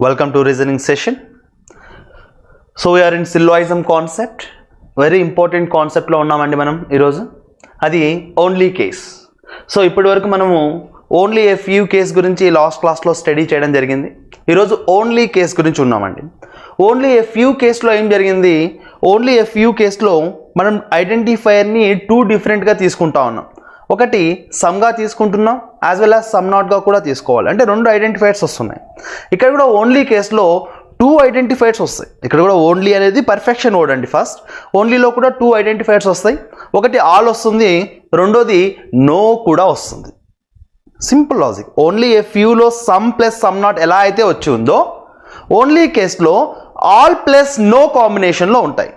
Welcome to reasoning session. So we are in syllogism concept. Very important concept lo unnamandi manam ee roju. Adi only case. So ippadi varaku manamu only a few case gurinchi last class lo study cheyadam jarigindi. Ee roju only case gurinchi unnamandi. Only a few case lo em jarigindi? Only a few case lo manam identifier ni two different ga తీసుకుంటా ఉన్నాం. ఒకటి some గా తీసుకుంటున్నాం as well as some not గా కూడా తీసుకోవాలి. అంటే రెండు ఐడెంటిఫైర్స్ వస్తున్నాయి. ఇక్కడ కూడా ఓన్లీ కేసులో టూ ఐడెంటిఫైర్స్ వస్తాయి. ఇక్కడ కూడా ఓన్లీ అనేది పర్ఫెక్షన్ వర్డ్ అండి. ఫస్ట్ ఓన్లీలో కూడా టూ ఐడెంటిఫైర్స్ వస్తాయి. ఒకటి ఆల్ వస్తుంది, రెండోది నో కూడా వస్తుంది. Simple logic. ఓన్లీ ఏ ఫ్యూలో సమ్ ప్లస్ సమ్ నాట్ ఎలా అయితే వచ్చి ఉందో ఓన్లీ కేసులో ఆల్ ప్లస్ నో కాంబినేషన్లో ఉంటాయి.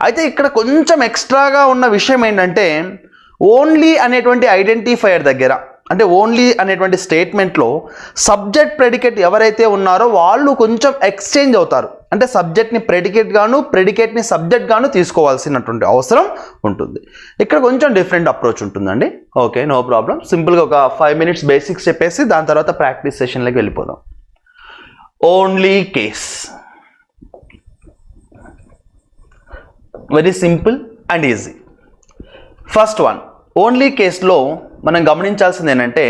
అయితే ఇక్కడ కొంచెం ఎక్స్ట్రాగా ఉన్న విషయం ఏంటంటే ఓన్లీ అనేటువంటి ఐడెంటిఫైయర్ దగ్గర, అంటే ఓన్లీ అనేటువంటి స్టేట్మెంట్లో సబ్జెక్ట్ ప్రెడికేట్ ఎవరైతే ఉన్నారో వాళ్ళు కొంచెం ఎక్స్చేంజ్ అవుతారు. అంటే సబ్జెక్ట్ని ప్రెడికేట్ గాను ప్రెడికేట్ని సబ్జెక్ట్ గాను తీసుకోవాల్సినటువంటి అవసరం ఉంటుంది. ఇక్కడ కొంచెం డిఫరెంట్ అప్రోచ్ ఉంటుందండి. Okay, no problem. సింపుల్గా ఒక 5 minutes బేసిక్స్ చెప్పేసి దాని తర్వాత ప్రాక్టీస్ సెషన్లోకి వెళ్ళిపోదాం. Only case very simple and easy. First one, only కేసులో మనం గమనించాల్సింది ఏంటంటే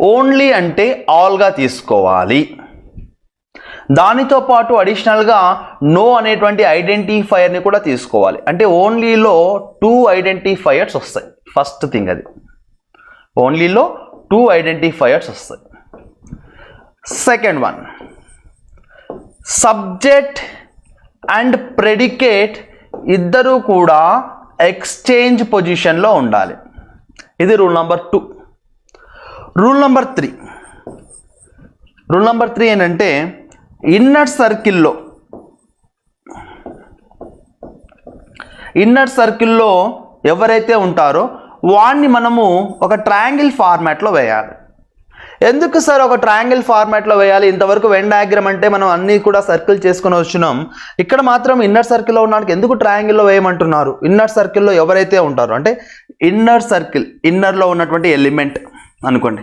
ఓన్లీ అంటే ఆల్గా తీసుకోవాలి. దానితో పాటు అడిషనల్గా నో అనేటువంటి ఐడెంటిఫైయర్ని కూడా తీసుకోవాలి. అంటే ఓన్లీలో టూ ఐడెంటిఫైయర్స్ వస్తాయి. ఫస్ట్ థింగ్ అది, ఓన్లీలో టూ ఐడెంటిఫైయర్స్ వస్తాయి. Second one, subject and predicate ఇద్దరూ కూడా ఎక్స్చేంజ్ పొజిషన్లో ఉండాలి. ఇది రూల్ నెంబర్ 2. రూల్ నెంబర్ 3 ఏంటంటే ఇన్నర్ సర్కిల్లో ఎవరైతే ఉంటారో వాడిని మనము ఒక ట్రయాంగిల్ ఫార్మాట్లో వేయాలి. ఎందుకు సార్ ఒక ట్రయాంగిల్ ఫార్మాట్లో వేయాలి? ఇంతవరకు వెన్ డయాగ్రామ్ అంటే మనం అన్నీ కూడా సర్కిల్ చేసుకుని వచ్చినాం. ఇక్కడ మాత్రం ఇన్నర్ సర్కిల్లో ఉన్నానికి ఎందుకు ట్రయాంగిల్లో వేయమంటున్నారు? ఇన్నర్ సర్కిల్లో ఎవరైతే ఉంటారో, అంటే ఇన్నర్ సర్కిల్, ఇన్నర్లో ఉన్నటువంటి ఎలిమెంట్ అనుకోండి,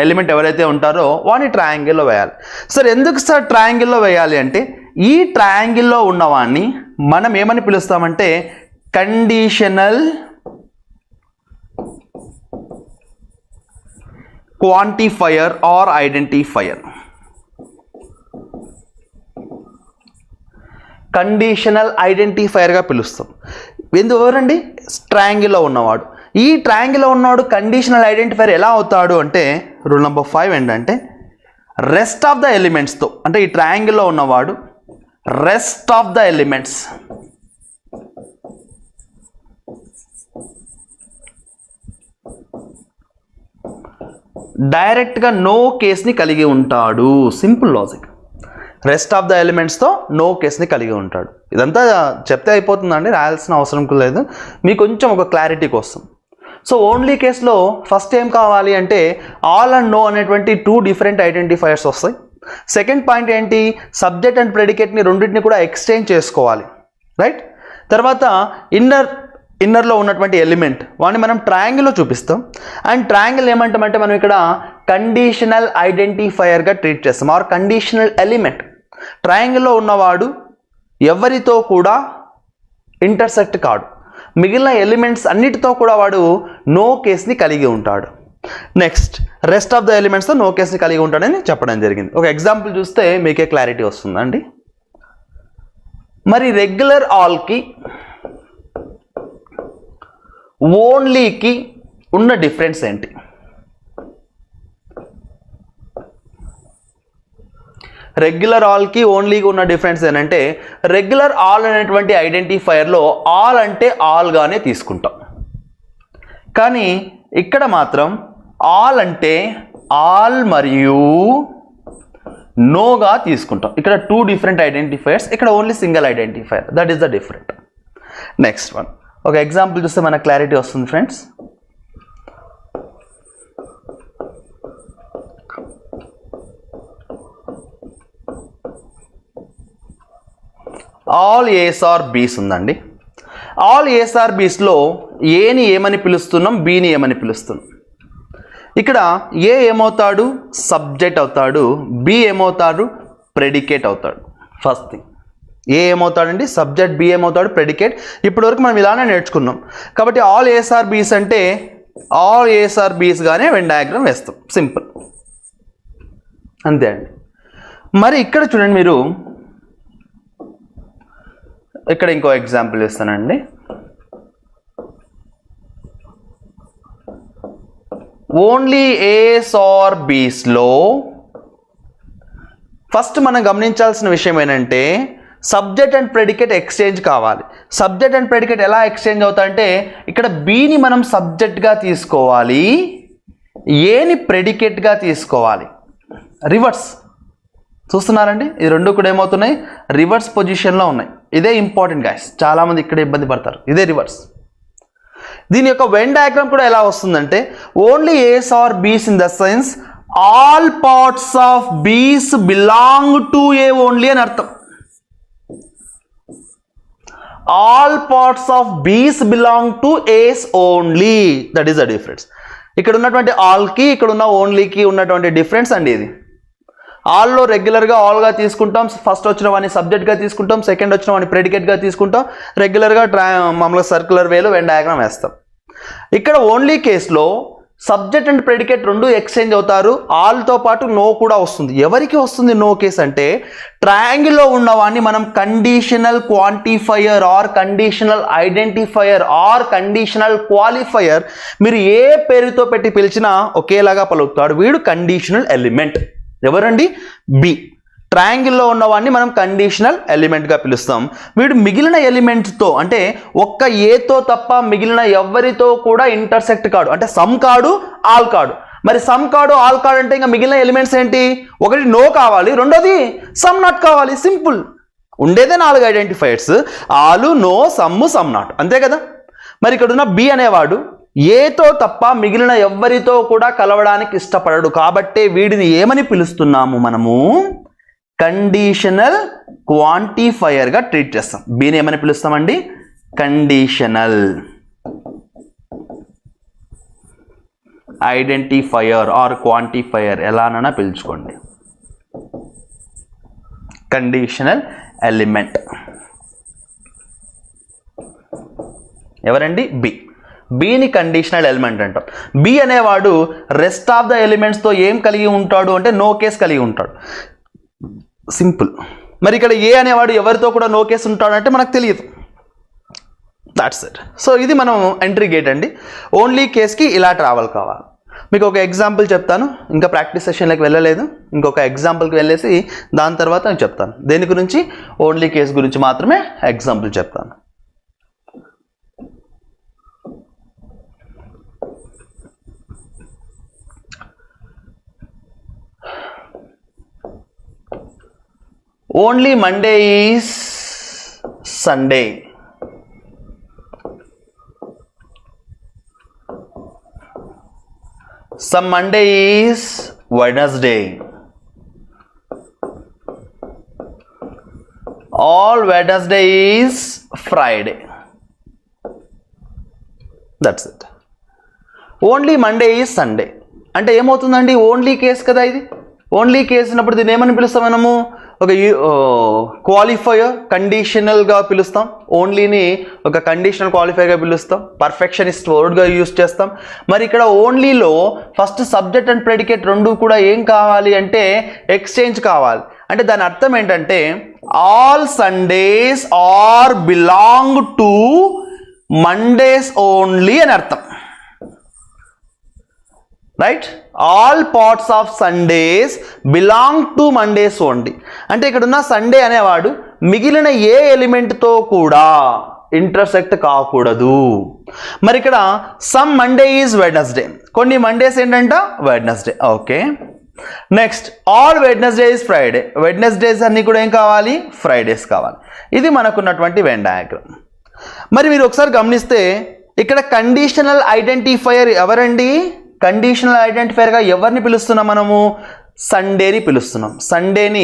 ఎలిమెంట్ ఎవరైతే ఉంటారో వాడిని ట్రయాంగిల్లో వేయాలి. సార్ ఎందుకు సార్ ట్రయాంగిల్లో వేయాలి అంటే ఈ ట్రయాంగిల్లో ఉన్నవాడిని మనం ఏమని పిలుస్తామంటే conditional quantifier or identifier. Conditional ఐడెంటిఫైయర్గా పిలుస్తాం. ఎవరండి? ట్రయాంగిల్లో ఉన్నవాడు. ఈ ట్రయాంగిల్లో ఉన్నవాడు కండిషనల్ ఐడెంటిఫైయర్ ఎలా అవుతాడు అంటే రూల్ నెంబర్ 5 ఏంటంటే రెస్ట్ ఆఫ్ ద ఎలిమెంట్స్తో, అంటే ఈ ట్రయాంగిల్లో ఉన్నవాడు రెస్ట్ ఆఫ్ ద ఎలిమెంట్స్ డైరెక్ట్గా నో కేస్ని కలిగి ఉంటాడు. Simple logic. Rest of the ఎలిమెంట్స్తో నో కేస్ని కలిగి ఉంటాడు. ఇదంతా చెప్తే అయిపోతుందండి, రాయాల్సిన అవసరం లేదు. మీకు కొంచెం ఒక క్లారిటీ కోసం. సో ఓన్లీ కేసులో ఫస్ట్ ఏం కావాలి అంటే ఆల్ అండ్ నో అనేటువంటి టూ డిఫరెంట్ ఐడెంటిఫైయర్స్ వస్తాయి. సెకండ్ పాయింట్ ఏంటి? సబ్జెక్ట్ అండ్ ప్రెడికేట్ని రెండింటిని కూడా ఎక్స్చేంజ్ చేసుకోవాలి, రైట్? తర్వాత ఇన్నర్లో ఉన్నటువంటి ఎలిమెంట్ వాడిని మనం ట్రయాంగిల్లో చూపిస్తాం. అండ్ ట్రయాంగిల్ ఏమంటామంటే మనం ఇక్కడ కండిషనల్ ఐడెంటిఫైయర్గా ట్రీట్ చేస్తాం, ఆర్ కండిషనల్ ఎలిమెంట్. ట్రయాంగిల్లో ఉన్నవాడు ఎవరితో కూడా ఇంటర్సెక్ట్ కాడు, మిగిలిన ఎలిమెంట్స్ అన్నిటితో కూడా వాడు నో కేస్ని కలిగి ఉంటాడు. నెక్స్ట్, రెస్ట్ ఆఫ్ ద ఎలిమెంట్స్తో నో కేస్ని కలిగి ఉంటాడని చెప్పడం జరిగింది. ఒక ఎగ్జాంపుల్ చూస్తే మీకే క్లారిటీ వస్తుందండి. మరి రెగ్యులర్ ఆల్కి ఓన్లీకి ఉన్న డిఫరెన్స్ ఏంటి? రెగ్యులర్ ఆల్కి ఓన్లీకి ఉన్న డిఫరెన్స్ ఏంటంటే రెగ్యులర్ ఆల్ అనేటువంటి ఐడెంటిఫైయర్లో ఆల్ అంటే ఆల్గానే తీసుకుంటాం, కానీ ఇక్కడ మాత్రం ఆల్ అంటే ఆల్ మరియు నోగా తీసుకుంటాం. ఇక్కడ టూ డిఫరెంట్ ఐడెంటిఫైయర్స్, ఇక్కడ only single identifier. That is the different. Next one, ఒక ఎగ్జాంపుల్ చూస్తే మనకు క్లారిటీ వస్తుంది ఫ్రెండ్స్. ఆల్ ఏస్ ఆర్ బీస్ ఉందండి. ఆల్ ఏస్ ఆర్ బీస్లో ఏని ఏమని పిలుస్తున్నాం, బీని ఏమని పిలుస్తున్నాం? ఇక్కడ ఏ ఏమవుతాడు? సబ్జెక్ట్ అవుతాడు. బి ఏమవుతాడు? ప్రెడికేట్ అవుతాడు. ఫస్ట్ థింగ్ ఏ ఏమవుతాడండి, సబ్జెక్ట్ బి ఏమవుతాడు, ప్రెడికేట్. ఇప్పటి వరకు మనం ఇలానే నేర్చుకున్నాం. కాబట్టి ఆల్ ఏస్ ఆర్ బీస్ అంటే ఆల్ ఏస్ ఆర్ బీస్ గానే వెన్ డయాగ్రామ్ వేస్తాం, సింపుల్ అంతే అండి. మరి ఇక్కడ చూడండి, మీరు ఇక్కడ ఇంకో ఎగ్జాంపుల్ ఇస్తానండి. ఓన్లీ ఏస్ ఆర్ బీస్లో ఫస్ట్ మనం గమనించాల్సిన విషయం ఏంటంటే సబ్జెక్ట్ అండ్ ప్రెడికేట్ ఎక్స్చేంజ్ కావాలి. సబ్జెక్ట్ అండ్ ప్రెడికేట్ ఎలా ఎక్స్చేంజ్ అవుతాయంటే ఇక్కడ బీని మనం సబ్జెక్ట్గా తీసుకోవాలి, ఏని ప్రెడికేట్గా తీసుకోవాలి. రివర్స్ చూస్తున్నారండి, ఈ రెండు కూడా ఏమవుతున్నాయి, రివర్స్ పొజిషన్లో ఉన్నాయి. ఇదే ఇంపార్టెంట్ గైస్, చాలామంది ఇక్కడ ఇబ్బంది పడతారు. ఇదే రివర్స్. దీని యొక్క వెన్ డయాగ్రామ్ కూడా ఎలా వస్తుందంటే only A's are B's in the sense all parts of B's belong to A only అని అర్థం. All parts of B's belong to A's only, that is the difference. ఇక్కడ ఉన్నటువంటి ఆల్కి ఇక్కడ ఉన్న ఓన్లీకి ఉన్నటువంటి డిఫరెన్స్ అండి ఇది. ఆల్లో రెగ్యులర్గా ఆల్గా తీసుకుంటాం, ఫస్ట్ వచ్చిన వాడిని సబ్జెక్ట్గా తీసుకుంటాం, సెకండ్ వచ్చిన వాడిని ప్రెడికేట్గా తీసుకుంటాం, రెగ్యులర్గా మామూలుగా సర్క్యులర్ వేలో వెన్ డయాగ్రామ్ వేస్తాం. ఇక్కడ ఓన్లీ కేసులో సబ్జెక్ట్ అండ్ ప్రెడికేట్ రెండు ఎక్స్చేంజ్ అవుతారు, ఆల్తో పాటు నో కూడా వస్తుంది. ఎవరికి వస్తుంది నో కేస్ అంటే ట్రయాంగిల్లో ఉన్నవాడిని మనం conditional quantifier or conditional identifier or conditional qualifier, మీరు ఏ పేరుతో పెట్టి పిలిచినా ఒకేలాగా పలుకుతాడు. వీడు కండిషనల్ ఎలిమెంట్. ఎవరండి, బి. ట్రయాంగిల్లో ఉన్నవాడిని మనం కండిషనల్ ఎలిమెంట్గా పిలుస్తాం. వీడు మిగిలిన ఎలిమెంట్స్తో అంటే ఒక్క ఏతో తప్ప మిగిలిన ఎవరితో కూడా ఇంటర్సెక్ట్ కాడు, అంటే సమ్ కాడు ఆల్ కాడు. మరి సమ్ కాడు ఆల్ కాడు అంటే ఇంకా మిగిలిన ఎలిమెంట్స్ ఏంటి, ఒకటి నో కావాలి, రెండోది సమ్ నాట్ కావాలి. సింపుల్. ఉండేదే 4 ఐడెంటిఫైయర్స్, ఆలు, నో, సమ్ము, సమ్ నాట్, అంతే కదా. మరి ఇక్కడ ఉన్న బి అనేవాడు ఏతో తప్ప మిగిలిన ఎవ్వరితో కూడా కలవడానికి ఇష్టపడడు. కాబట్టే వీడిని ఏమని పిలుస్తున్నాము మనము, కండిషనల్ క్వాంటిఫైయర్గా ట్రీట్ చేస్తాం. బీని ఏమని పిలుస్తామండి, కండిషనల్ ఐడెంటిఫైయర్ ఆర్ క్వాంటిఫైయర్, ఎలానైనా పిలుచుకోండి. కండిషనల్ ఎలిమెంట్ ఎవరండి, బి. బీని కండిషనల్ ఎలిమెంట్ అంటాం. బి అనేవాడు రెస్ట్ ఆఫ్ ద ఎలిమెంట్స్తో ఏం కలిగి ఉంటాడు అంటే నో కేస్ కలిగి ఉంటాడు. సింపుల్. మరి ఇక్కడ ఏ అనేవాడు ఎవరితో కూడా నో కేస్ ఉంటాడంటే మనకు తెలియదు. That's it. సో ఇది మనం ఎంట్రీ గేట్ అండి. ఓన్లీ కేస్కి ఇలా ట్రావెల్ కావాలి. మీకు ఒక ఎగ్జాంపుల్ చెప్తాను, ఇంకా ప్రాక్టీస్ సెషన్లోకి వెళ్ళలేదు. ఇంకొక ఎగ్జాంపుల్కి వెళ్ళేసి దాని తర్వాత నేను చెప్తాను. దేని గురించి, ఓన్లీ కేస్ గురించి మాత్రమే ఎగ్జాంపుల్ చెప్తాను. Only Monday is Sunday. Some Monday is Wednesday. All Wednesday is Friday. That's it. Only Monday is Sunday. అంటే ఏమవుతుందండి, ఓన్లీ కేస్ కదా ఇది. ఓన్లీ కేస్ ఉన్నప్పుడు దీన్ని ఏమని పిలుస్తాం మనము, ఒక క్వాలిఫైయర్ కండిషనల్గా పిలుస్తాం. ఓన్లీని ఒక కండిషనల్ క్వాలిఫైర్గా పిలుస్తాం. పర్ఫెక్షనిస్ట్ వర్డ్గా యూజ్ చేస్తాం. మరి ఇక్కడ ఓన్లీలో ఫస్ట్ సబ్జెక్ట్ అండ్ ప్రెడికేట్ రెండు కూడా ఏం కావాలి అంటే ఎక్స్చేంజ్ కావాలి. అంటే దాని అర్థం ఏంటంటే all Sundays are belong to Mondays only అని అర్థం. Right, all parts of Sundays belong to Mondays only. అంటే ఇక్కడ ఉన్న సండే అనేవాడు మిగిలిన ఏ ఎలిమెంట్తో కూడా ఇంటర్సెక్ట్ కాకూడదు. మరి ఇక్కడ సమ్ మండే ఈజ్ వెడ్నెస్డే, కొన్ని మండేస్ ఏంటంట Wednesday. Okay, next all Wednesday is Friday, Wednesdays అన్ని కూడా ఏం కావాలి, ఫ్రైడేస్ కావాలి. ఇది మనకున్నటువంటి వెన్ డయాగ్రామ్. మరి మీరు ఒకసారి గమనిస్తే ఇక్కడ కండిషనల్ ఐడెంటిఫైయర్ ఎవరండి, కండిషనల్ ఐడెంటిఫైయర్గా ఎవరిని పిలుస్తున్నాం మనము, సండేని పిలుస్తున్నాం. సండేని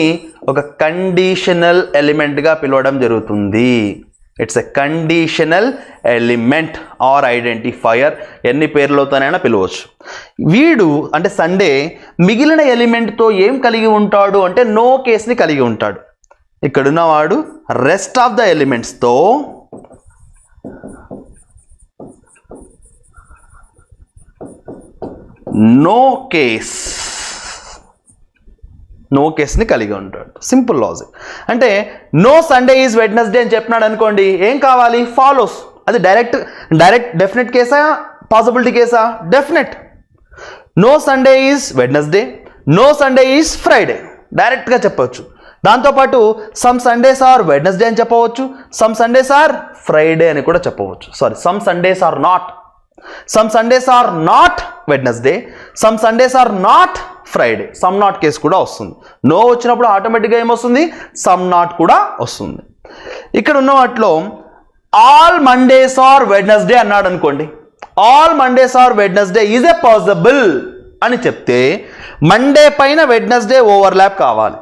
ఒక కండిషనల్ ఎలిమెంట్గా పిలవడం జరుగుతుంది. It's a conditional element or identifier, ఎన్ని పేర్లతోనైనా పిలవచ్చు. వీడు అంటే సండే మిగిలిన ఎలిమెంట్తో ఏం కలిగి ఉంటాడు అంటే నో కేస్ని కలిగి ఉంటాడు. ఇక్కడున్నవాడు రెస్ట్ ఆఫ్ ద ఎలిమెంట్స్తో నో కేస్ని కలిగి ఉంటాడు. Simple logic. అంటే నో సండే ఈజ్ వెడ్నెస్డే అని చెప్పినాడు అనుకోండి, ఏం కావాలి? ఫాలోస్. అది డైరెక్ట్ డెఫినెట్ కేసా, పాసిబిలిటీ కేసా? Definite. No Sunday is Wednesday, no Sunday is Friday, డైరెక్ట్గా చెప్పవచ్చు. దాంతోపాటు సమ్ సండేస్ ఆర్ వెడ్నెస్డే అని చెప్పవచ్చు, సమ్ సండేస్ ఆర్ ఫ్రైడే అని కూడా చెప్పవచ్చు. Sorry, some Sundays are not Wednesday, some Sundays are not Friday. Some not case కూడా వస్తుంది. నో వచ్చినప్పుడు ఆటోమేటిక్గా ఏమొస్తుంది? సమ్ నాట్ కూడా వస్తుంది. ఇక్కడ ఉన్న వాటిలో ఆల్ మండేస్ ఆర్ వెడ్నెస్డే అన్నాడు అనుకోండి, all Mondays or Wednesday is a possible అని చెప్తే మండే పైన వెడ్నెస్డే ఓవర్లాప్ కావాలి.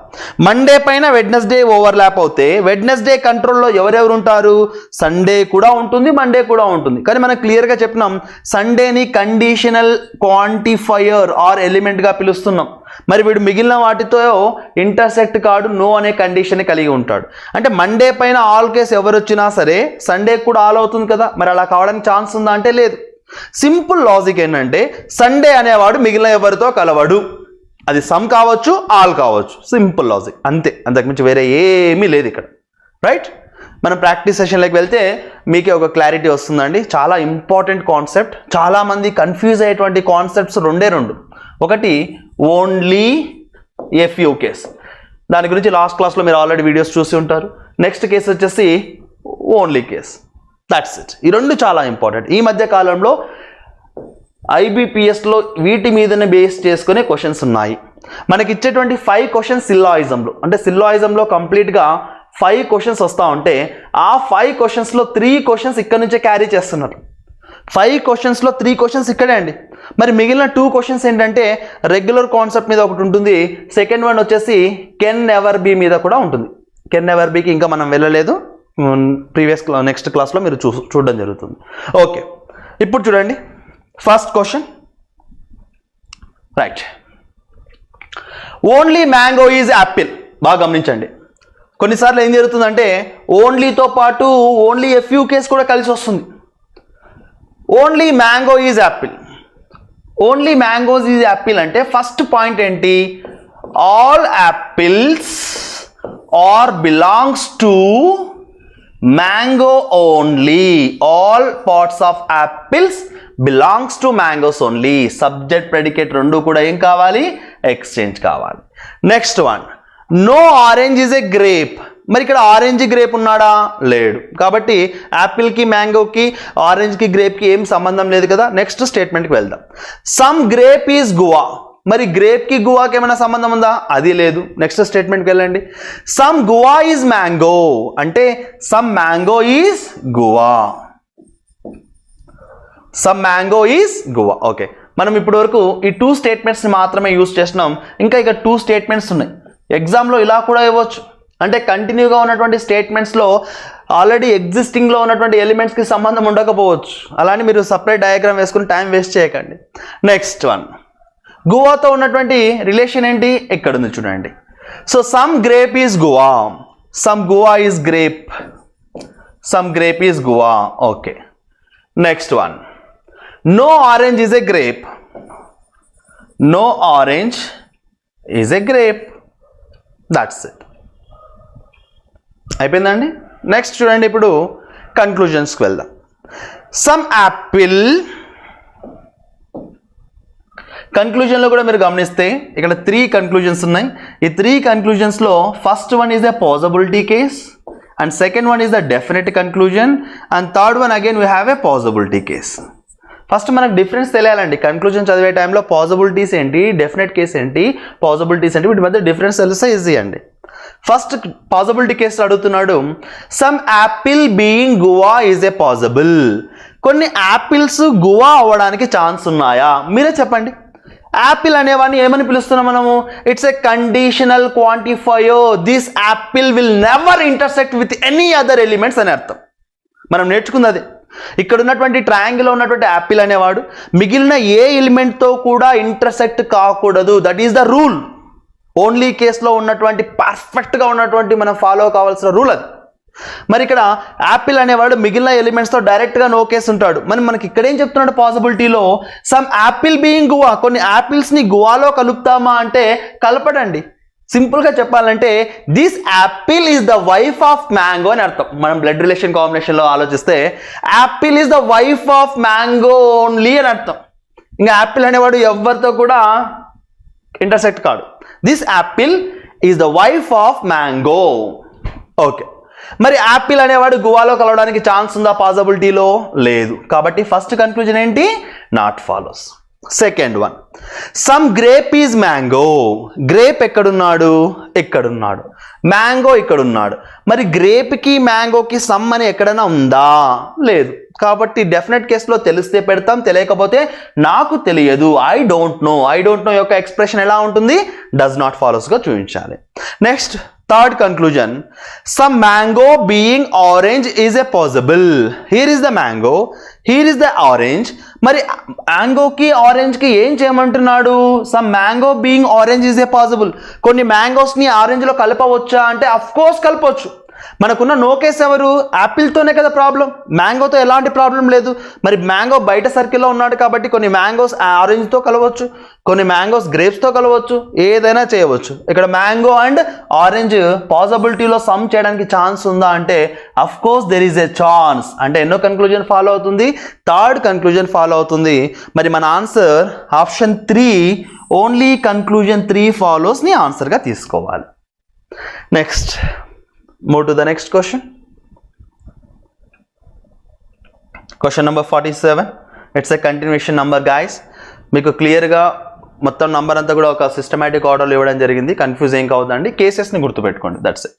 మండే పైన వెడ్నెస్డే ఓవర్లాప్ అవుతే వెడ్నెస్డే కంట్రోల్లో ఎవరెవరు ఉంటారు? సండే కూడా ఉంటుంది, మండే కూడా ఉంటుంది. కానీ మనం క్లియర్గా చెప్పినాం సండేని కండిషనల్ క్వాంటిఫైయర్ ఆర్ ఎలిమెంట్గా పిలుస్తున్నాం. మరి వీడు మిగిలిన వాటితో ఇంటర్సెక్ట్ కాడు, నో అనే కండిషన్ కలిగి ఉంటాడు. అంటే మండే పైన ఆల్ కేసు ఎవరు వచ్చినా సరే సండే కూడా ఆల్ అవుతుంది కదా. మరి అలా కావడానికి ఛాన్స్ ఉందా అంటే లేదు. సింపుల్ లాజిక్ ఏంటంటే సండే అనేవాడు మిగిలిన ఎవరితో కలవడు. అది సమ్ కావచ్చు, ఆల్ కావచ్చు. సింపుల్ లాజిక్ అంతే, అంతకుమించి వేరే ఏమీ లేదు ఇక్కడ. రైట్, మనం ప్రాక్టీస్ సెషన్లోకి వెళ్తే మీకే ఒక క్లారిటీ వస్తుందండి. చాలా ఇంపార్టెంట్ కాన్సెప్ట్. చాలామంది కన్ఫ్యూజ్ అయ్యేటువంటి కాన్సెప్ట్స్ రెండే. ఒకటి ఓన్లీ ఎఫ్యూ కేస్, దాని గురించి లాస్ట్ క్లాస్లో మీరు ఆల్రెడీ వీడియోస్ చూసి ఉంటారు. నెక్స్ట్ కేసు వచ్చేసి ఓన్లీ కేస్. That's it. ఈ రెండు చాలా ఇంపార్టెంట్. ఈ మధ్య కాలంలో ఐబీపీఎస్లో వీటి మీదనే బేస్ చేసుకునే క్వశ్చన్స్ ఉన్నాయి. మనకి ఇచ్చేటువంటి 5 క్వశ్చన్స్ సిల్లాయిజంలో, అంటే సిల్లాయిజంలో కంప్లీట్గా 5 క్వశ్చన్స్ వస్తూ ఉంటే ఆ 5 క్వశ్చన్స్లో 3 క్వశ్చన్స్ ఇక్కడ నుంచే క్యారీ చేస్తున్నారు. 5 క్వశ్చన్స్లో 3 క్వశ్చన్స్ ఇక్కడే అండి. మరి మిగిలిన 2 క్వశ్చన్స్ ఏంటంటే రెగ్యులర్ కాన్సెప్ట్ మీద ఒకటి ఉంటుంది, సెకండ్ వన్ వచ్చేసి కెన్ నెవర్ బీ మీద కూడా ఉంటుంది. కెన్ నెవర్ బీకి ఇంకా మనం వెళ్ళలేదు, నెక్స్ట్ క్లాస్లో మీరు చూడడం జరుగుతుంది. ఓకే, ఇప్పుడు చూడండి first question. Right, only mango is Apple. బాగా గమనించండి. కొన్నిసార్లు ఏం జరుగుతుందంటే ఓన్లీతో పాటు ఓన్లీ ఎఫ్యూ కేస్ కూడా కలిసి వస్తుంది. Only mango is apple, only mangoes is apple అంటే ఫస్ట్ పాయింట్ ఏంటి? All apples are belongs to mango only. All parts of apples belongs to mangoes only. Subject predicate రెండు కూడా ఏం కావాలి? ఎక్స్చేంజ్ కావాలి. Next one, no orange is a grape. మరి ఇక్కడ orange grape ఉన్నాడా? లేడు. కాబట్టి యాపిల్కి, మ్యాంగోకి, ఆరెంజ్కి, గ్రేప్కి ఏం సంబంధం లేదు కదా. నెక్స్ట్ స్టేట్మెంట్కి వెళ్దాం. Some grape is guava. మరి గ్రేప్కి గువాకి ఏమైనా సంబంధం ఉందా? అది లేదు. నెక్స్ట్ స్టేట్మెంట్కి వెళ్ళండి. సమ్ గువా ఈజ్ మ్యాంగో అంటే some mango is guava. Some mango is guava. Okay, మనం ఇప్పటి వరకు ఈ 2 స్టేట్మెంట్స్ని మాత్రమే యూజ్ చేస్తున్నాం. ఇంకా ఇక 2 స్టేట్మెంట్స్ ఉన్నాయి. ఎగ్జామ్లో ఇలా కూడా ఇవ్వచ్చు. అంటే కంటిన్యూగా ఉన్నటువంటి స్టేట్మెంట్స్లో ఆల్రెడీ ఎగ్జిస్టింగ్లో ఉన్నటువంటి ఎలిమెంట్స్కి సంబంధం ఉండకపోవచ్చు. అలానే మీరు సపరేట్ డయాగ్రామ్ వేసుకుని టైం వేస్ట్ చేయకండి. నెక్స్ట్ వన్, గువాతో ఉన్నటువంటి రిలేషన్ ఏంటి? ఇక్కడ ఉంది చూడండి. So some grape is guava, some guava is grape, some grape is guava. Okay, next one, no orange is a grape, no orange is a grape. That's it. అయిపోయిందండి. Next చూడండి, ఇప్పుడు కన్క్లూజన్స్కి వెళ్దాం. Some Apple. కన్క్లూజన్లో కూడా మీరు గమనిస్తే ఇక్కడ 3 conclusions ఉన్నాయి. ఈ 3 కన్క్లూజన్స్లో first one is a possibility case, and second one is the definite conclusion, and third one again we have a possibility case. First మనకు డిఫరెన్స్ తెలియాలండి. కన్క్లూజన్ చదివే టైంలో పాసిబిలిటీస్ ఏంటి, డెఫినెట్ కేస్ ఏంటి, పాసిబిలిటీస్ ఏంటి, వీటి మధ్య డిఫరెన్స్ తెలిస్తే ఈజీ అండి. ఫస్ట్ పాసిబిలిటీ కేసు అడుగుతున్నాడు. Some Apple being guava is a possible. కొన్ని యాపిల్స్ గువా అవ్వడానికి ఛాన్స్ ఉన్నాయా? మీరే చెప్పండి. యాపిల్ అనేవాడిని ఏమని పిలుస్తున్నాం మనము? It's a conditional quantifier. This Apple will never intersect with any other elements అని అర్థం. మనం నేర్చుకుంది అది. ఇక్కడ ఉన్నటువంటి ట్రయాంగిల్లో ఉన్నటువంటి యాపిల్ అనేవాడు మిగిలిన ఏ ఎలిమెంట్తో కూడా ఇంటర్సెక్ట్ కాకూడదు. That is the rule. Only కేసులో ఉన్నటువంటి పర్ఫెక్ట్గా ఉన్నటువంటి మనం ఫాలో కావాల్సిన రూల్ అది. మరి ఇక్కడ యాపిల్ అనేవాడు మిగిలిన ఎలిమెంట్స్తో డైరెక్ట్గా నో కేస్ ఉంటాడు. మరి మనకి ఇక్కడ ఏం చెప్తున్నాడు పాసిబిలిటీలో, సమ్ యాపిల్ బీయింగ్ గువా, కొన్ని యాపిల్స్ని గువాలో కలుపుతామా అంటే కలపడండి. సింపుల్గా చెప్పాలంటే this Apple is the wife of mango అని అర్థం. మనం బ్లడ్ రిలేషన్ కాంబినేషన్లో ఆలోచిస్తే Apple is the wife of mango only అని అర్థం. ఇంకా యాపిల్ అనేవాడు ఎవరితో కూడా ఇంటర్సెక్ట్ కాడు. This Apple is the wife of mango. Okay, మరి యాపిల్ అనేవాడు గువాలో కలవడానికి ఛాన్స్ ఉందా పాసిబిలిటీలో? లేదు. కాబట్టి ఫస్ట్ కన్క్లూజన్ ఏంటి? Not follows. Second one, some grape is mango. Grape ఎక్కడున్నాడు? ఎక్కడున్నాడు. మ్యాంగో ఇక్కడున్నాడు. మరి గ్రేప్కి మ్యాంగోకి సమ్ అని ఎక్కడైనా ఉందా? లేదు. కాబట్టి డెఫినెట్ కేసులో తెలిస్తే పెడతాం, తెలియకపోతే నాకు తెలియదు, I don't know. I don't know యొక్క ఎక్స్ప్రెషన్ ఎలా ఉంటుంది? డస్ నాట్ ఫాలోస్గా చూపించాలి. Next third conclusion, some mango being orange is a possible. Here is the mango, here is the orange. మరి మ్యాంగోకి ఆరెంజ్కి ఏం చేయమంటున్నాడు? Some mango being orange is a possible. కొన్ని మ్యాంగోస్ని ఆరెంజ్లో కలపవచ్చా అంటే అఫ్ కోర్స్ కలపవచ్చు. మనకున్న నో కేస్ ఎవరు? యాపిల్తోనే కదా ప్రాబ్లం, మ్యాంగోతో ఎలాంటి ప్రాబ్లం లేదు. మరి మ్యాంగో బయట సర్కిల్లో ఉన్నాడు కాబట్టి కొన్ని మ్యాంగోస్ ఆరెంజ్తో కలవచ్చు, కొన్ని మ్యాంగోస్ గ్రేప్స్తో కలవచ్చు, ఏదైనా చేయవచ్చు. ఇక్కడ మ్యాంగో అండ్ ఆరెంజ్ పాసిబిలిటీలో సమ్ చేయడానికి ఛాన్స్ ఉందా అంటే of course there is a chance. అంటే ఎన్నో కన్క్లూజన్ ఫాలో అవుతుంది? థర్డ్ కన్క్లూజన్ ఫాలో అవుతుంది. మరి మన ఆన్సర్ ఆప్షన్ 3, ఓన్లీ కన్క్లూజన్ 3 ఫాలోస్ని ఆన్సర్గా తీసుకోవాలి. Next move to the next question. Question number 47. It's a continuation number guys. మీకు క్లియర్గా మొత్తం నంబర్ అంతా కూడా ఒక సిస్టమేటిక్ ఆర్డర్లో ఇవ్వడం జరిగింది. కన్ఫ్యూజ్ ఏం కావద్దండి, కేసెస్ని గుర్తుపెట్టుకోండి, that's it.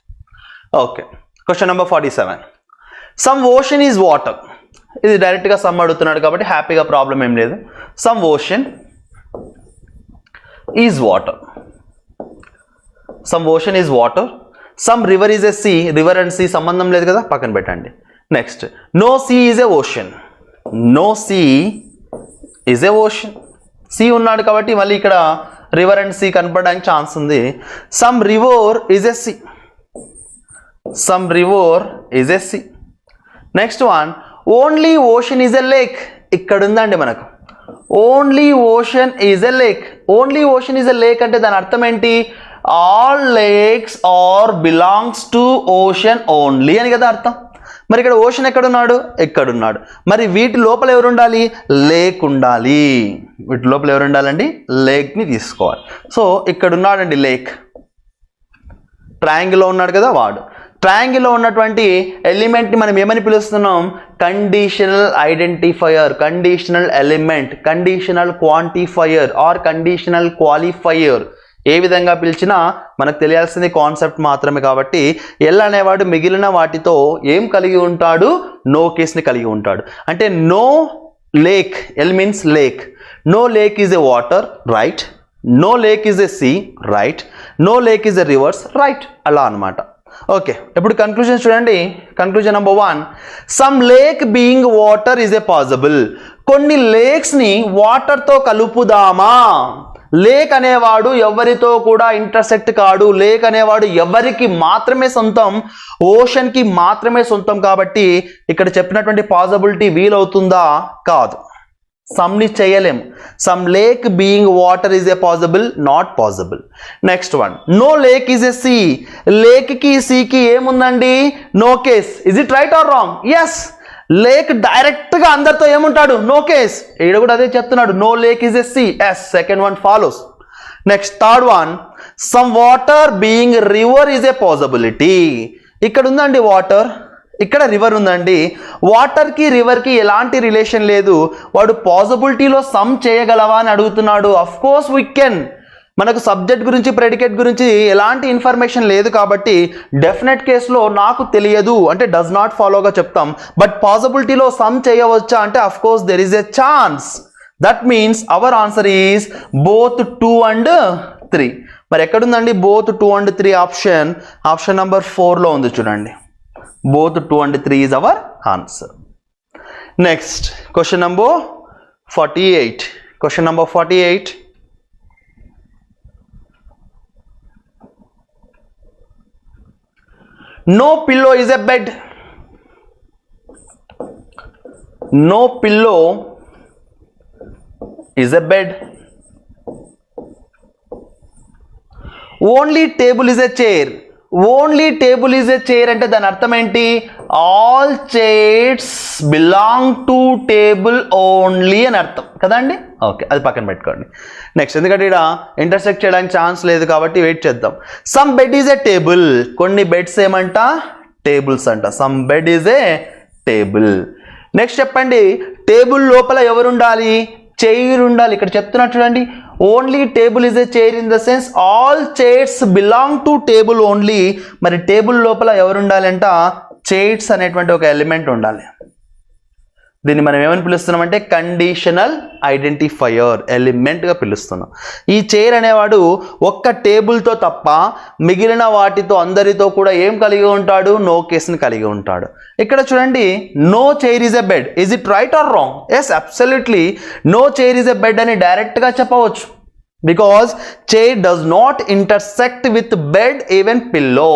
Okay, question number 47. Some ocean is water. ఇది డైరెక్ట్గా సమ్ అడుగుతున్నాడు కాబట్టి హ్యాపీగా ప్రాబ్లం ఏం లేదు. Some ocean is water. Some ocean is water. Some river is a sea. River and sea సంబంధం లేదు కదా, పక్కన పెట్టండి. Next, no sea is a ocean. No sea is a ocean. Sea ఉన్నాడు కాబట్టి మళ్ళీ ఇక్కడ రివర్ అండ్ సీ కనపడడానికి ఛాన్స్ ఉంది. Some river is a see. Some river is a sea. Next one, only ocean is a lake. ఇక్కడ ఉందండి మనకు only ocean is a lake. Only ocean is a lake అంటే దాని అర్థం ఏంటి? All lakes are belongs to ocean only అని కదా అర్థం. మరి ఇక్కడ ఓషన్ ఎక్కడున్నాడు? ఎక్కడున్నాడు. మరి వీటి లోపల ఎవరు ఉండాలి? లేక్ ఉండాలి. వీటి లోపల ఎవరు ఉండాలండి? లేక్ని తీసుకోవాలి. సో ఇక్కడ ఉన్నాడండి లేక్, ట్రయాంగిల్లో ఉన్నాడు కదా వాడు. ట్రయాంగిల్లో ఉన్నటువంటి ఎలిమెంట్ని మనం ఏమని పిలుస్తున్నాం? Conditional identifier, conditional element, conditional quantifier or conditional qualifier. ఏ విధంగా పిలిచినా మనకు తెలియాల్సింది కాన్సెప్ట్ మాత్రమే. కాబట్టి ఎల్ అనేవాడు మిగిలిన వాటితో ఏం కలిగి ఉంటాడు? నో కేస్ని కలిగి ఉంటాడు. అంటే no lake, L means lake. No lake is a water, right. No lake is a sea, right. No lake is a rivers, right. అలా అనమాట. ఓకే, ఇప్పుడు కన్క్లూజన్ చూడండి. Conclusion number 1, some lake being water is a possible. కొన్ని లేక్స్ని వాటర్తో కలుపుదామా? Lake అనేవాడు ఎవరితో కూడా ఇంటర్సెక్ట్ కాడు. లేక్ అనేవాడు ఎవరికి మాత్రమే సొంతం? ఓషన్కి మాత్రమే సొంతం. కాబట్టి ఇక్కడ చెప్పినటువంటి పాసిబిలిటీ వీలవుతుందా? కాదు, సమ్ని చేయలేము. Some lake being water is a possible, not possible. Next one, no lake is a sea. లేక్కి సీకి ఏముందండి? No case. Is it right or wrong? Yes. Lake డైరెక్ట్గా అందరితో ఏముంటాడు? No case. ఈడ కూడా అదే చెప్తున్నాడు, no lake is a sea. Yes, second one follows. Next third one, some water being river is a possibility. ఇక్కడ ఉందండి వాటర్, ఇక్కడ రివర్ ఉందండి. వాటర్కి రివర్కి ఎలాంటి రిలేషన్ లేదు. వాడు పాసిబిలిటీలో సమ్ చేయగలవా అని అడుగుతున్నాడు. Of course we can. మనకు సబ్జెక్ట్ గురించి ప్రెడికేట్ గురించి ఎలాంటి ఇన్ఫర్మేషన్ లేదు కాబట్టి డెఫినెట్ కేసులో నాకు తెలియదు అంటే డస్ నాట్ ఫాలోగా చెప్తాం. బట్ పాసిబిలిటీలో సమ్ చేయవచ్చా అంటే of course there is a chance. That means our answer is both 2 and 3. మరి ఎక్కడుందండి both 2 and 3 option? Option number 4లో ఉంది చూడండి. Both 2 and 3 is our answer. Next question number 48. Question number 48. No pillow is a bed. No pillow is a bed. Only table is a chair. Only table is a chair అంటే దాని అర్థం ఏంటి? All chairs belong to table only అని అర్థం కదండి. Okay, అది పక్కన పెట్టుకోండి. నెక్స్ట్, ఎందుకంటే ఇక్కడ ఇంటర్సెక్ట్ చేయడానికి ఛాన్స్ లేదు కాబట్టి వెయిట్ చేద్దాం. Some bed is a table. కొన్ని బెడ్స్ ఏమంట? టేబుల్స్ అంట. Some bed is a table. Next చెప్పండి, టేబుల్ లోపల ఎవరు ఉండాలి? చైర్ ఉండాలి. ఇక్కడ చెప్తున్నట్టు చూడండి, only table is a chair in the sense all chairs belong to table only. మరి టేబుల్ లోపల ఎవరు ఉండాలి అంట? చైర్స్ అనేటువంటి ఒక ఎలిమెంట్ ఉండాలి. దీన్ని మనం ఏమని పిలుస్తున్నామంటే కండిషనల్ ఐడెంటిఫైయర్ ఎలిమెంట్గా పిలుస్తున్నాం. ఈ చైర్ అనేవాడు ఒక్క టేబుల్తో తప్ప మిగిలిన వాటితో అందరితో కూడా ఏం కలిగి ఉంటాడు? నో కేస్ని కలిగి ఉంటాడు. ఇక్కడ చూడండి, no chair is a bed. Is it right or wrong? Yes, absolutely no chair is a bed అని డైరెక్ట్గా చెప్పవచ్చు. Because chair does not intersect with bed even pillow.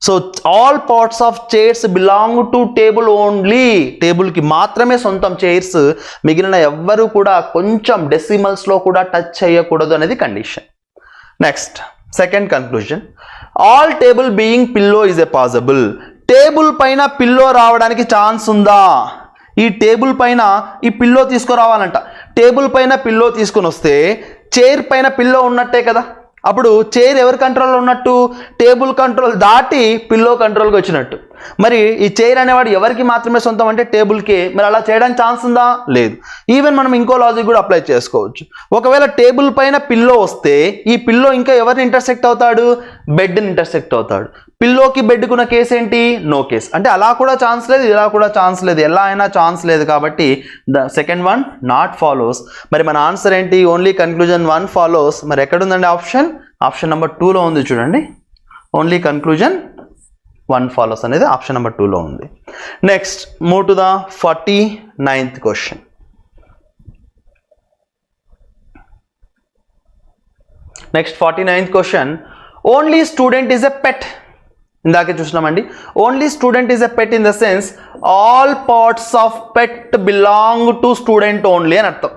So all parts of chairs belong to table only. టేబుల్కి మాత్రమే సొంతం chairs, మిగిలిన ఎవ్వరూ కూడా కొంచెం డెసిమల్స్లో కూడా టచ్ చేయకూడదు అనేది condition. Next, second conclusion, all table being pillow is a possible. Table పైన పిల్లో రావడానికి ఛాన్స్ ఉందా? ఈ టేబుల్ పైన ఈ పిల్లో తీసుకురావాలంట. టేబుల్ పైన పిల్లో తీసుకొని వస్తే చైర్ పైన పిల్లో ఉన్నట్టే కదా. అప్పుడు చైర్ ఎవరి కంట్రోల్లో ఉన్నట్టు? టేబుల్ కంట్రోల్ దాటి పిల్లో కంట్రోల్కి వచ్చినట్టు. మరి ఈ చైర్ అనేవాడు ఎవరికి మాత్రమే సొంతం అంటే టేబుల్కి. మరి అలా చేయడానికి ఛాన్స్ ఉందా? లేదు. ఈవెన్ మనం ఇంకో లాజిక్ కూడా అప్లై చేసుకోవచ్చు. ఒకవేళ టేబుల్ పైన పిల్లో వస్తే ఈ పిల్లో ఇంకా ఎవరిని ఇంటర్సెక్ట్ అవుతాడు? బెడ్ని ఇంటర్సెక్ట్ అవుతాడు. పిల్లోకి బెడ్కున్న కేసు ఏంటి? No case. అంటే అలా కూడా ఛాన్స్ లేదు, ఇలా కూడా ఛాన్స్ లేదు, ఎలా అయినా ఛాన్స్ లేదు. కాబట్టి the second one not follows. మరి మన ఆన్సర్ ఏంటి? Only conclusion 1 follows. మరి ఎక్కడుందండి ఆప్షన్? ఆప్షన్ నెంబర్ 2లో ఉంది చూడండి. ఓన్లీ కన్క్లూజన్ 1 ఫాలోస్ అనేది ఆప్షన్ నెంబర్ 2లో ఉంది. Next, move to the 49th question. Next 49th question, only student is a pet. ఇందాకే చూసినామండి, only student is a pet in the sense all parts of pet belong to student only అని అర్థం.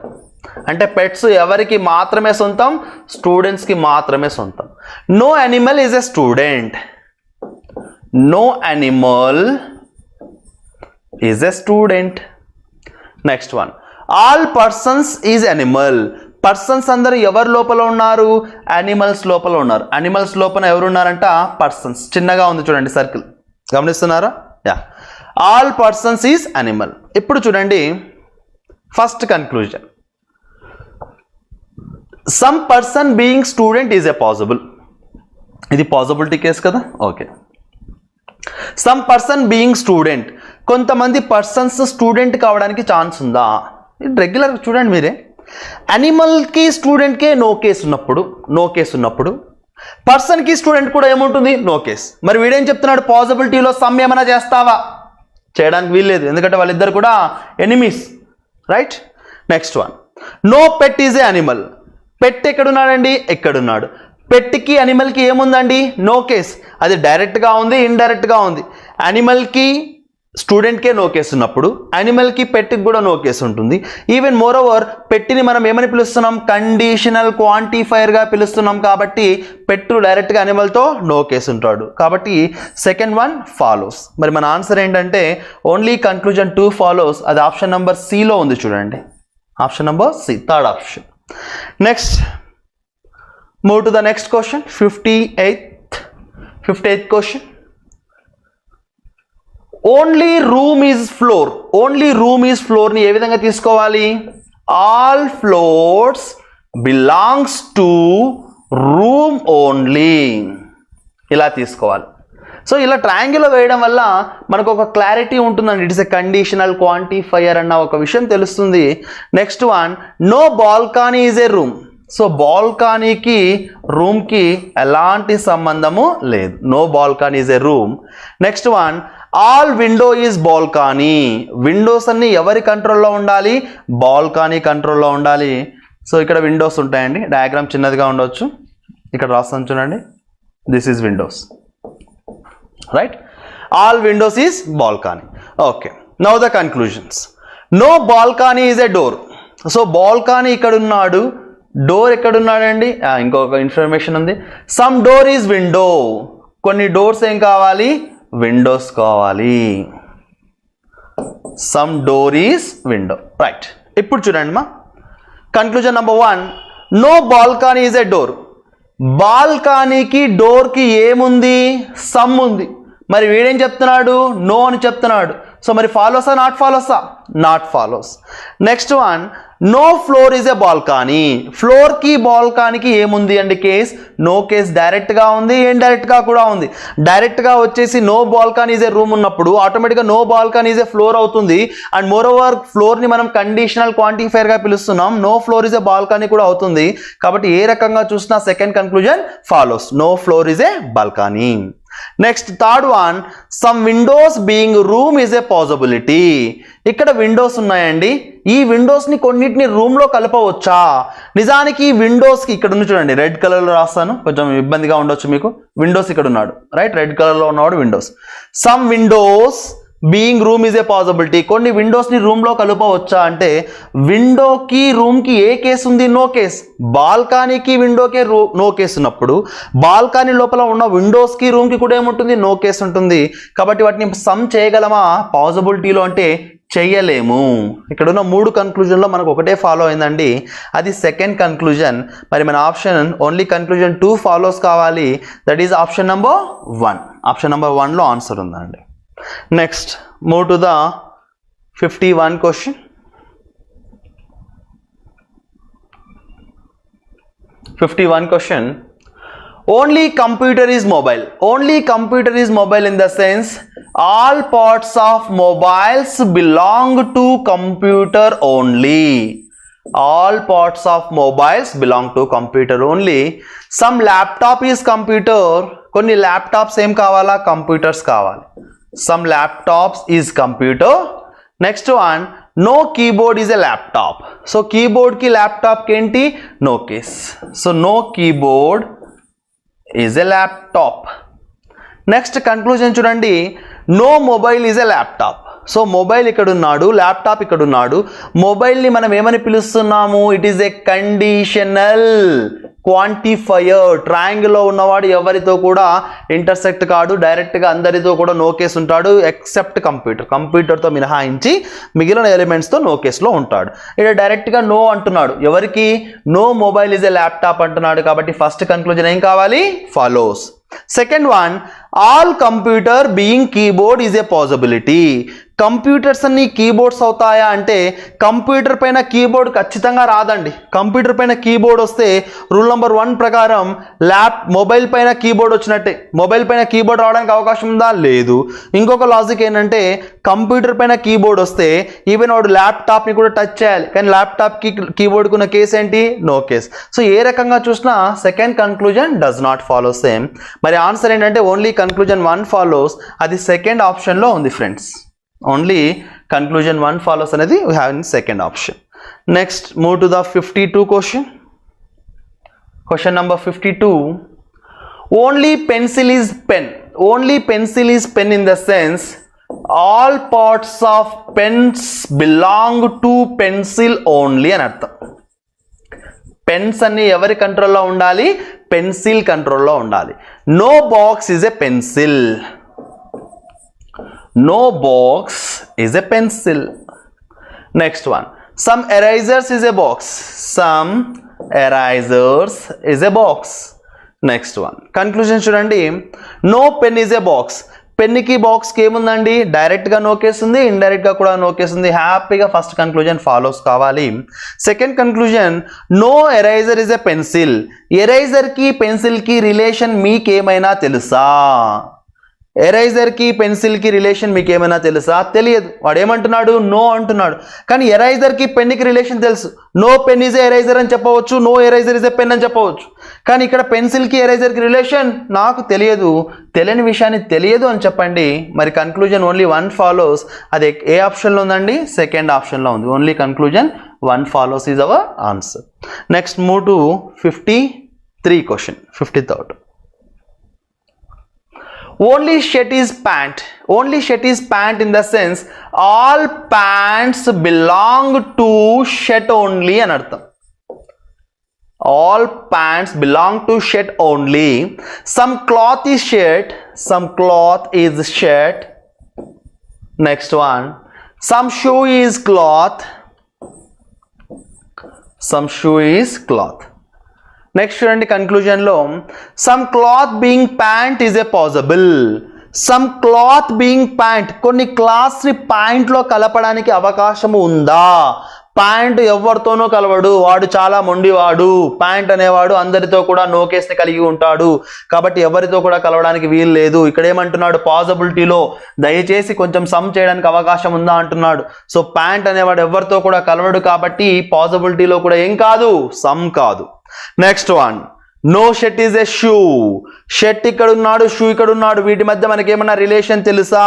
అంటే pets ఎవరికి మాత్రమే సొంతం? స్టూడెంట్స్కి మాత్రమే సొంతం. No animal is a student. No animal is a student. Next one, all persons is animal. Persons అందరూ ఎవరి లోపల ఉన్నారు? యానిమల్స్ లోపల ఉన్నారు. యానిమల్స్ లోపల ఎవరు ఉన్నారంట? పర్సన్స్. చిన్నగా ఉంది చూడండి సర్కిల్, గమనిస్తున్నారా? Yeah, all persons is animal. ఇప్పుడు చూడండి first conclusion, some person being student is a possible. ఇది పాసిబిలిటీ కేసు కదా. Okay, some person being student. కొంతమంది పర్సన్స్ స్టూడెంట్ కావడానికి ఛాన్స్ ఉందా? ఇది రెగ్యులర్ చూడండి మీరే. యానిమల్కి స్టూడెంట్కే నో కేసు ఉన్నప్పుడు పర్సన్కి స్టూడెంట్ కూడా ఏముంటుంది? No case. మరి వీడేం చెప్తున్నాడు? పాసిబిలిటీలో సమ్ ఏమైనా చేస్తావా? చేయడానికి వీల్లేదు, ఎందుకంటే వాళ్ళిద్దరు కూడా enemies, right? Next one, no pet is a animal. Pet ఎక్కడున్నాడండి? ఎక్కడున్నాడు. పెట్కి యానిమల్కి ఏముందండి? No case. అది డైరెక్ట్గా ఉంది, ఇండైరెక్ట్గా ఉంది. యానిమల్కి స్టూడెంట్కే నో కేసు ఉన్నప్పుడు యానిమల్కి పెట్కి కూడా నో కేసు ఉంటుంది. ఈవెన్ మోర్ ఓవర్ పెట్టిని మనం ఏమని పిలుస్తున్నాం? కండిషనల్ క్వాంటిఫైయర్గా పిలుస్తున్నాం. కాబట్టి పెట్టు డైరెక్ట్గా యానిమల్తో నో కేసు ఉంటాడు. కాబట్టి సెకండ్ వన్ ఫాలోస్. మరి మన ఆన్సర్ ఏంటంటే ఓన్లీ కన్క్లూజన్ 2 ఫాలోస్. అది ఆప్షన్ నెంబర్ సిలో ఉంది చూడండి. Option number C, third option. Next, move to the next question, 58th question. Only room is floor. Only room is ఫ్లోర్ని ఏ విధంగా తీసుకోవాలి? All floors belongs to room only, ఇలా తీసుకోవాలి. సో ఇలా ట్రయాంగిల్ వేయడం వల్ల మనకు ఒక క్లారిటీ ఉంటుందండి. It is a conditional quantifier అన్న ఒక విషయం తెలుస్తుంది. Next one, no balcony is a room. So బాల్కనీకి రూమ్కి ఎలాంటి సంబంధము లేదు. No balcony is a room. Next one, all window is balcony. Windows అన్ని ఎవరి కంట్రోల్లో ఉండాలి? బాల్కనీ కంట్రోల్లో ఉండాలి. సో ఇక్కడ విండోస్ ఉంటాయండి, డయాగ్రామ్ చిన్నదిగా ఉండవచ్చు, ఇక్కడ రాస్తాను చూడండి, this is windows, right. All windows is balcony. Okay, now the conclusions. No balcony is a door. So balcony ఇక్కడ ఉన్నాడు, డోర్ ఎక్కడున్నాడండి? ఇంకొక ఇన్ఫర్మేషన్ ఉంది, సమ్ డోర్ ఈజ్ విండో. కొన్ని డోర్స్ ఏం కావాలి? విండోస్ కావాలి. Some door is window, right. ఇప్పుడు చూడండి మా conclusion number 1, no balcony is a door. బాల్కనీకి డోర్కి ఏముంది? సమ్ ఉంది. మరి వీడేం చెప్తున్నాడు? నో అని చెప్తున్నాడు. సో మరి ఫాలోసా నాట్ ఫాలోసా? Not follows. Next one, no floor is a balcony. ఫ్లోర్కి బాల్కనీకి ఏముంది అండి? కేస్ నో కేస్ డైరెక్ట్గా ఉంది, ఇండైరెక్ట్గా కూడా ఉంది. డైరెక్ట్గా వచ్చేసి no balcony is a room ఉన్నప్పుడు ఆటోమేటిక్గా no balcony is a floor అవుతుంది. అండ్ మోర్ ఓవర్ ఫ్లోర్ని మనం కండిషనల్ క్వాంటిఫైర్గా పిలుస్తున్నాం, no floor is a balcony కూడా అవుతుంది. కాబట్టి ఏ రకంగా చూసినా second conclusion follows, no floor is a balcony. Next third one, some windows being room is a possibility. ఇక్కడ విండోస్ ఉన్నాయండి, ఈ విండోస్ని కొన్నిటిని రూమ్లో కలపవచ్చా? నిజానికి విండోస్కి ఇక్కడ ఉంది చూడండి, రెడ్ కలర్లో రాస్తాను, కొంచెం ఇబ్బందిగా ఉండొచ్చు మీకు. విండోస్ ఇక్కడ ఉన్నాడు, రైట్, రెడ్ కలర్లో ఉన్నవాడు windows. Some windows being room is a possibility. కొన్ని విండోస్ని రూమ్లో కలపవచ్చా అంటే విండోకి రూమ్కి ఏ కేసు ఉంది? No case. బాల్కనీకి విండోకే నో కేసు ఉన్నప్పుడు బాల్కనీ లోపల ఉన్న విండోస్కి రూమ్కి కూడా ఏముంటుంది? నో కేసు ఉంటుంది. కాబట్టి వాటిని సమ్ చేయగలమా పాసిబిలిటీలో అంటే చెయ్యలేము. ఇక్కడ ఉన్న 3 కన్క్లూజన్లో మనకు ఒకటే ఫాలో అయిందండి, అది సెకండ్ కన్క్లూజన్. మరి మన ఆప్షన్ ఓన్లీ కన్క్లూజన్ 2 ఫాలోస్ కావాలి, that is option number 1. Option number 1లో ఆన్సర్ ఉందండి. Next, move to the 51 question. 51 question. Only computer is mobile. Only computer is mobile in the sense all parts of mobiles belong to computer only. All parts of mobiles belong to computer only. Some laptop is computer. కొన్ని laptops ఏం కావాలా? Computers కావాలి. Some laptops is computer. Next one, no keyboard is a laptop. So keyboard ki laptop ki enti? No case. So no keyboard is a laptop. Next conclusion chudandi, no mobile is a laptop. So mobile ఇక్కడ ఉన్నాడు, laptop ఇక్కడ ఉన్నాడు. మొబైల్ని మనం ఏమని పిలుస్తున్నాము? It is a conditional quantifier. ట్రయాంగిల్లో ఉన్నవాడు ఎవరితో కూడా ఇంటర్సెక్ట్ కాడు, డైరెక్ట్గా అందరితో కూడా నో కేస్ ఉంటాడు, ఎక్సెప్ట్ కంప్యూటర్. కంప్యూటర్తో మినహాయించి మిగిలిన ఎలిమెంట్స్తో నో కేస్లో ఉంటాడు. ఇక్కడ డైరెక్ట్గా నో అంటున్నాడు, ఎవరికి? No mobile is a laptop అంటున్నాడు. కాబట్టి ఫస్ట్ కన్క్లూజన్ ఏం కావాలి? Follows. Second one, all computer being keyboard is a possibility. Computers అన్ని కీబోర్డ్స్ అవుతాయా అంటే కంప్యూటర్ పైన కీబోర్డ్ ఖచ్చితంగా రాదండి. కంప్యూటర్ పైన కీబోర్డ్ వస్తే రూల్ నెంబర్ 1 ప్రకారం మొబైల్ పైన కీబోర్డ్ వచ్చినట్టే. మొబైల్ పైన కీబోర్డ్ రావడానికి అవకాశం ఉందా? లేదు. ఇంకొక లాజిక్ ఏంటంటే కంప్యూటర్ పైన కీబోర్డ్ వస్తే ఈవెన్ వాడు ల్యాప్టాప్ని కూడా టచ్ చేయాలి, కానీ ల్యాప్టాప్కి కీబోర్డ్కి ఉన్న కేసు ఏంటి? No case. సో ఏ రకంగా చూసినా second conclusion does not follow same. మరి ఆన్సర్ ఏంటంటే ఓన్లీ కన్క్లూజన్ 1 ఫాలోస్, అది సెకండ్ ఆప్షన్లో ఉంది ఫ్రెండ్స్. ఓన్లీ కన్క్లూజన్ 1 ఫాలోస్ అనేది we have in second option. Next move to the 52 question. Question number 52. Only pencil is pen. Only pencil is pen in the sense all parts of pens belong to pencil only అని అర్థం. Pens అన్ని ఎవరి కంట్రోల్లో ఉండాలి? Pencil కంట్రోల్లో ఉండాలి. No box is a pencil. No box is a pencil. Next one, some erasers is a box. Some erasers is a box. Next one, conclusion చూడండి, no pen is a box. పెన్కి బాక్స్కి ఏముందండి? డైరెక్ట్గా no case ఉంది, ఇండైరెక్ట్గా కూడా no case ఉంది. హ్యాపీగా first conclusion follows కావాలి. Second conclusion, no eraser is a pencil. ఎరైజర్కి పెన్సిల్కి రిలేషన్ మీకేమైనా తెలుసా? ఎరైజర్కి పెన్సిల్కి రిలేషన్ మీకు ఏమైనా తెలుసా? తెలియదు. వాడు ఏమంటున్నాడు? నో అంటున్నాడు. కానీ ఎరైజర్కి పెన్కి రిలేషన్ తెలుసు. నో పెన్ ఈజ్ ఎరైజర్ అని చెప్పవచ్చు, no eraser is a pen అని చెప్పవచ్చు. కానీ ఇక్కడ పెన్సిల్కి ఎరైజర్కి రిలేషన్ నాకు తెలియదు. తెలియని విషయాన్ని తెలియదు అని చెప్పండి. మరి కన్క్లూజన్ ఓన్లీ వన్ ఫాలోస్. అది ఏ ఆప్షన్లో ఉందండి? సెకండ్ ఆప్షన్లో ఉంది. Only conclusion one follows is our answer. Next move to 53 question. 53rd. Only shirt is pant. Only shirt is pant in the sense all pants belong to shirt only అని అర్థం. All pants belong to shirt only. Some cloth is shirt. Some cloth is shirt. Next one. Some shoe is cloth. Some shoe is cloth. Next చూడండి కన్క్లూజన్లో some cloth being pant is a possible. Some cloth being pant, కొన్ని క్లాత్స్ని ప్యాంట్లో కలపడానికి అవకాశము ఉందా? Pant ఎవరితోనూ కలవడు, వాడు చాలా మొండివాడు. ప్యాంట్ అనేవాడు అందరితో కూడా నోకేస్ని కలిగి ఉంటాడు, కాబట్టి ఎవరితో కూడా కలవడానికి వీలు లేదు. ఇక్కడ ఏమంటున్నాడు? పాసిబిలిటీలో దయచేసి కొంచెం సమ్ చేయడానికి అవకాశం ఉందా అంటున్నాడు. సో ప్యాంట్ అనేవాడు ఎవరితో కూడా కలవడు కాబట్టి పాసిబిలిటీలో కూడా ఏం కాదు, సమ్ కాదు. Next one, no shirt is a shoe. Shirt ఇక్కడ ఉన్నాడు, షూ ఇక్కడ ఉన్నాడు. వీటి మధ్య మనకి ఏమన్నా రిలేషన్ తెలుసా?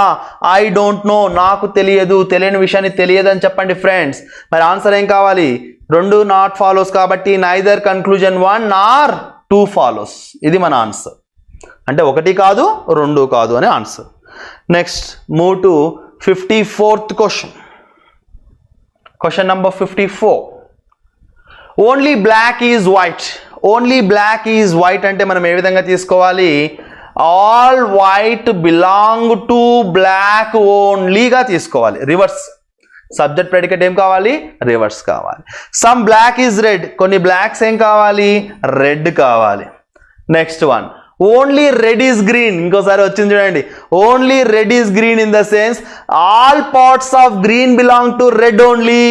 ఐ డోంట్ నో, నాకు తెలియదు. తెలియని విషయాన్ని తెలియదు అని చెప్పండి ఫ్రెండ్స్. మరి ఆన్సర్ ఏం కావాలి? రెండు నాట్ ఫాలోస్ కాబట్టి నైదర్ కన్క్లూజన్ 1 ఆర్ 2 ఫాలోస్. ఇది మన ఆన్సర్. అంటే ఒకటి కాదు, రెండు కాదు అనే answer. Next move to 54th question. Question number 54. Only black is white. Only black is white అంటే మనం ఏ విధంగా తీసుకోవాలి? All white belong to black ఓన్లీగా తీసుకోవాలి. రివర్స్. సబ్జెక్ట్ ప్రెడికేట్ ఏం కావాలి? రివర్స్ కావాలి. Some black is red. కొన్ని బ్లాక్స్ ఏం కావాలి? రెడ్ కావాలి. Next one, only red is green. ఇంకోసారి వచ్చింది చూడండి. Only red is green in the sense all parts of green belong to red only.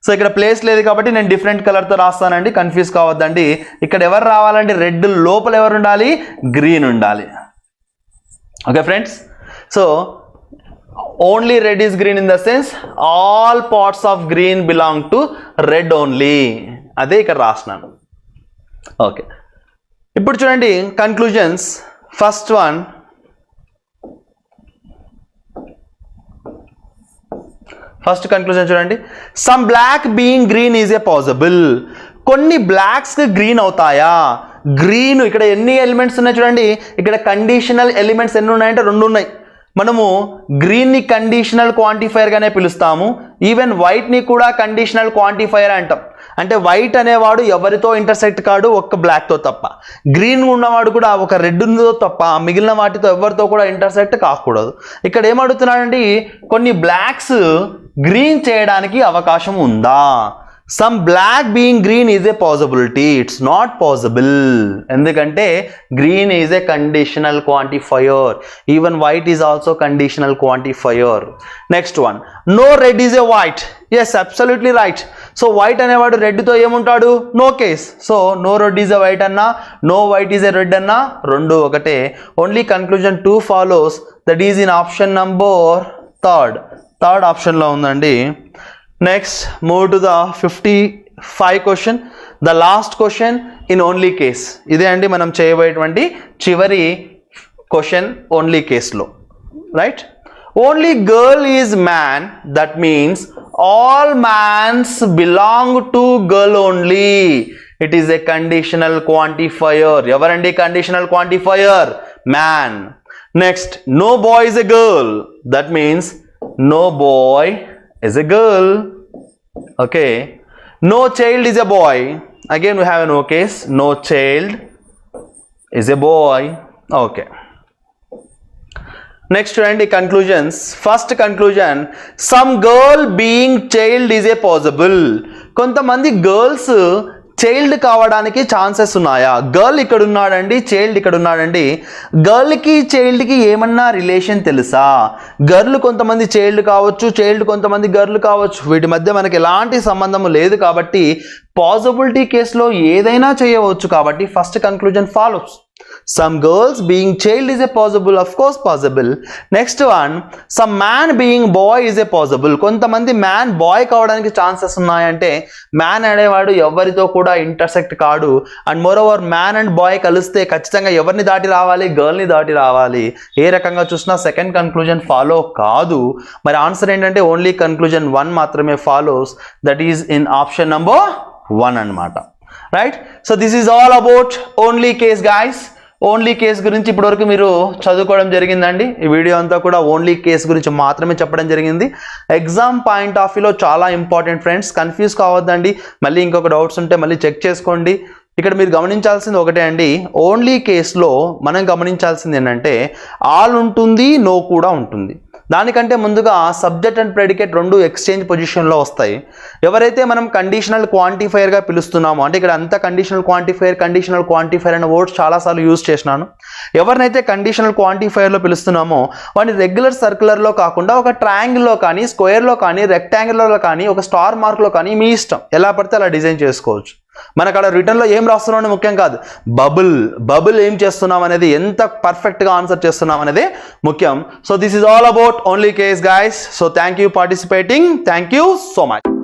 So ఇక్కడ ప్లేస్ లేదు కాబట్టి నేను డిఫరెంట్ కలర్తో రాస్తానండి, కన్ఫ్యూజ్ కావద్దండి. ఇక్కడ ఎవరు రావాలంటే రెడ్ లోపల ఎవరు ఉండాలి? గ్రీన్ ఉండాలి. Okay friends. So only red is green in the sense all parts of green belong to red only. అదే ఇక్కడ రాసినాను. ఓకే, ఇప్పుడు చూడండి conclusions. First one, first conclusion చూడండి. Some black being green is a possible. కొన్ని blacks green అవుతాయా? Green ఇక్కడ ఎన్ని ఎలిమెంట్స్ ఉన్నాయి చూడండి. ఇక్కడ కండిషనల్ ఎలిమెంట్స్ ఎన్ని ఉన్నాయంటే 2 ఉన్నాయి. మనము గ్రీన్ని కండిషనల్ క్వాంటిఫైయర్గానే పిలుస్తాము. ఈవెన్ వైట్ని కూడా కండిషనల్ క్వాంటిఫైయర్ అంటాం. అంటే వైట్ అనేవాడు ఎవరితో ఇంటర్సెక్ట్ కాడు, ఒక్క బ్లాక్తో తప్ప. గ్రీన్ ఉన్నవాడు కూడా ఒక రెడ్తో తప్ప మిగిలిన వాటితో ఎవరితో కూడా ఇంటర్సెక్ట్ కాకూడదు. ఇక్కడ ఏమడుగుతున్నాడండి? కొన్ని బ్లాక్స్ గ్రీన్ చేయడానికి అవకాశం ఉందా? Some black being green is a possibility. It's not possible. ఎందుకంటే green is a conditional quantifier. Even white is also conditional quantifier. Next one, no red is a white. Yes, absolutely right. So white అనేవాడు రెడ్తో ఏముంటాడు? No case. So no red is a white అన్నా, no white is a red అన్నా రెండు ఒకటే. Only conclusion 2 follows. That is in option number 3rd. Third ఆప్షన్లో ఉందండి. Next move to the 55 question, the last question in only case. ఇదే అండి మనం చేయబోయేటువంటి చివరి క్వశ్చన్ ఓన్లీ కేస్లో. Right, only girl is man. That means all mans belong to girl only. It is a conditional quantifier. ఎవర్ండి conditional quantifier? Man. Next, no boy is a girl. That means no boy is a girl. Okay. No child is a boy. Again we have a no case. No child is a boy. Okay. Next చూడండి conclusions. First conclusion, some girl being child is a possible. కొంతమంది girls child కావడానికి chances ఉన్నాయా? Girl ఇక్కడ ఉన్నాడండి, child ఇక్కడ ఉన్నాడండి. గర్ల్కి చైల్డ్కి ఏమన్నా relation తెలుసా? గర్ల్ కొంతమంది చైల్డ్ కావచ్చు, చైల్డ్ కొంతమంది గర్ల్ కావచ్చు. వీటి మధ్య మనకి ఎలాంటి సంబంధం లేదు కాబట్టి పాసిబిలిటీ కేసులో ఏదైనా చేయవచ్చు. కాబట్టి first conclusion follows. Some girls being child is a possible, of course possible. Next one, some man being boy is a possible. కొంతమంది మ్యాన్ బాయ్ కావడానికి ఛాన్సెస్ ఉన్నాయంటే మ్యాన్ అనేవాడు ఎవరితో కూడా ఇంటర్సెక్ట్ కాడు. And moreover man and boy కలిస్తే ఖచ్చితంగా ఎవరిని దాటి రావాలి, గర్ల్ని దాటి రావాలి. ఏ రకంగా చూసినా సెకండ్ కన్క్లూజన్ ఫాలో కాదు. మరి ఆన్సర్ ఏంటంటే ఓన్లీ కన్క్లూజన్ 1 మాత్రమే follows. That is in option number 1 అన్నమాట. Right. So this is all about only case guys. Only case గురించి ఇప్పటివరకు మీరు చదువుకోవడం జరిగిందండి. ఈ వీడియో అంతా కూడా ఓన్లీ కేస్ గురించి మాత్రమే చెప్పడం జరిగింది. ఎగ్జామ్ పాయింట్ ఆఫ్ వ్యూలో చాలా ఇంపార్టెంట్ ఫ్రెండ్స్, కన్ఫ్యూజ్ కావద్దండి. మళ్ళీ ఇంకొక డౌట్స్ ఉంటే మళ్ళీ చెక్ చేసుకోండి. ఇక్కడ మీరు గమనించాల్సింది ఒకటే అండి, ఓన్లీ కేసులో మనం గమనించాల్సింది ఏంటంటే ఆల్ ఉంటుంది, నో కూడా ఉంటుంది. దానికంటే ముందుగా సబ్జెక్ట్ అండ్ ప్రెడికేట్ రెండు ఎక్స్చేంజ్ పొజిషన్లో వస్తాయి. ఎవరైతే మనం కండిషనల్ క్వాంటిఫైయర్గా పిలుస్తున్నామో, అంటే ఇక్కడ అంతా కండిషనల్ క్వాంటిఫైయర్ అనే వర్డ్స్ చాలాసార్లు యూజ్ చేసినాను. ఎవరినైతే కండిషనల్ క్వాంటిఫైయర్లో పిలుస్తున్నామో వాడిని రెగ్యులర్ సర్క్యులర్లో కాకుండా ఒక ట్రయాంగిల్లో కానీ, స్క్వేర్లో కానీ, రెక్టాంగిల్లో కానీ, ఒక స్టార్ మార్క్లో కానీ మీ ఇష్టం ఎలా పడితే అలా డిజైన్ చేసుకోవచ్చు. మనకు అక్కడ రిటర్న్లో ఏం రాస్తున్నాం ముఖ్యం కాదు, బబుల్ ఏం చేస్తున్నాం అనేది, ఎంత పర్ఫెక్ట్గా ఆన్సర్ చేస్తున్నాం అనేది ముఖ్యం. So this is all about only case guys. So thank you participating. Thank you so much.